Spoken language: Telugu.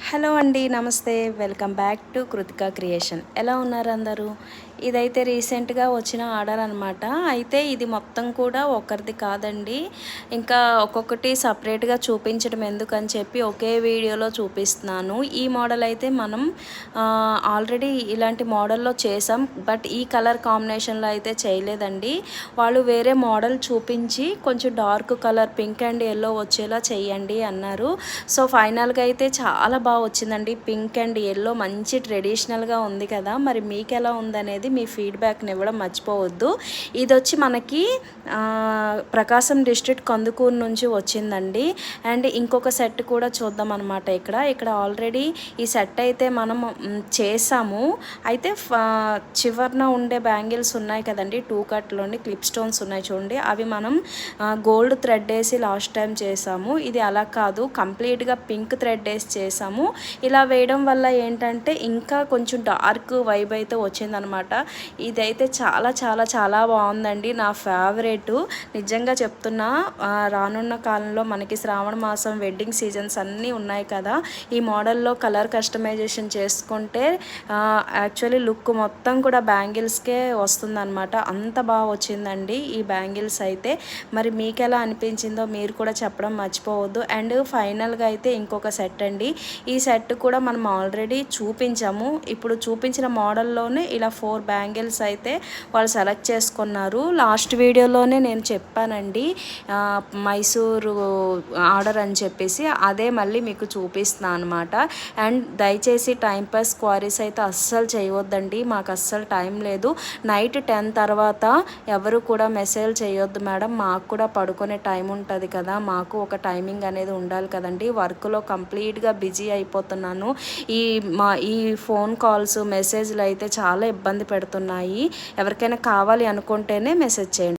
హలో అండి, నమస్తే. Welcome back to Kritika creation. ఎలా ఉన్నారు అందరూ? ఇదైతే రీసెంట్గా వచ్చిన ఆర్డర్ అనమాట. అయితే ఇది మొత్తం కూడా ఒకరిది కాదండి, ఇంకా ఒక్కొక్కటి సపరేట్గా చూపించడం ఎందుకని చెప్పి ఒకే వీడియోలో చూపిస్తున్నాను. ఈ మోడల్ అయితే మనం ఆల్రెడీ ఇలాంటి మోడల్లో చేసాం, బట్ ఈ కలర్ కాంబినేషన్లో అయితే చేయలేదండి. వాళ్ళు వేరే మోడల్ చూపించి కొంచెం dark colour pink and yellow వచ్చేలా చేయండి అన్నారు. సో ఫైనల్గా అయితే చాలా బాగా వచ్చిందండి. పింక్ అండ్ ఎల్లో మంచి ట్రెడిషనల్గా ఉంది కదా, మరి మీకు ఎలా ఉందనేది మీ ఫీడ్బ్యాక్ని ఇవ్వడం మర్చిపోవద్దు. ఇది వచ్చి మనకి ప్రకాశం డిస్ట్రిక్ట్ కందుకూరు నుంచి వచ్చిందండి. అండ్ ఇంకొక సెట్ కూడా చూద్దాం అనమాట. ఇక్కడ ఆల్రెడీ ఈ సెట్ అయితే మనం చేసాము. అయితే చివరన ఉండే బ్యాంగిల్స్ ఉన్నాయి కదండి, 2 కట్లోని క్లిప్ స్టోన్స్ ఉన్నాయి చూడండి, అవి మనం గోల్డ్ థ్రెడ్ వేసి లాస్ట్ టైం చేసాము. ఇది అలా కాదు, కంప్లీట్గా పింక్ థ్రెడ్ వేసి చేసాము. ఇలా వేయడం వల్ల ఏంటంటే ఇంకా కొంచెం డార్క్ వైబ్ అయితే వచ్చిందనమాట. ఇదైతే చాలా చాలా చాలా బాగుందండి, నా ఫేవరెట్. నిజంగా చెప్తున్నా, రానున్న కాలంలో మనకి శ్రావణ మాసం వెడ్డింగ్ సీజన్స్ అన్నీ ఉన్నాయి కదా, ఈ మోడల్లో కలర్ కస్టమైజేషన్ చేసుకుంటే యాక్చువల్లీ లుక్ మొత్తం కూడా బ్యాంగిల్స్కే వస్తుందన్నమాట. అంత బాగా వచ్చిందండి ఈ బ్యాంగిల్స్ అయితే. మరి మీకు ఎలా అనిపించిందో మీరు కూడా చెప్పడం మర్చిపోవద్దు. అండ్ ఫైనల్గా అయితే ఇంకొక సెట్ అండి. ఈ సెట్ కూడా మనం ఆల్రెడీ చూపించాము. ఇప్పుడు చూపించిన మోడల్లోనే ఇలా 4 బ్యాంగిల్స్ అయితే వాళ్ళు సెలెక్ట్ చేసుకున్నారు. లాస్ట్ వీడియోలోనే నేను చెప్పానండి మైసూరు ఆర్డర్ అని చెప్పేసి, అదే మళ్ళీ మీకు చూపిస్తున్నాను అనమాట. అండ్ దయచేసి టైంపాస్ క్వారీస్ అయితే అస్సలు చేయవద్దండి, మాకు అస్సలు టైం లేదు. నైట్ 10 తర్వాత ఎవరు కూడా మెసేజ్ చేయొద్దు మేడం, మాకు కూడా పడుకునే టైం ఉంటుంది కదా, మాకు ఒక టైమింగ్ అనేది ఉండాలి కదండి. వర్క్లో కంప్లీట్గా బిజీ అయిపోతున్నాను. ఈ ఫోన్ కాల్స్ మెసేజ్లు అయితే చాలా ఇబ్బంది పెడుతున్నాయి. ఎవరికైనా కావాలి అనుకుంటేనే మెసేజ్ చేయండి.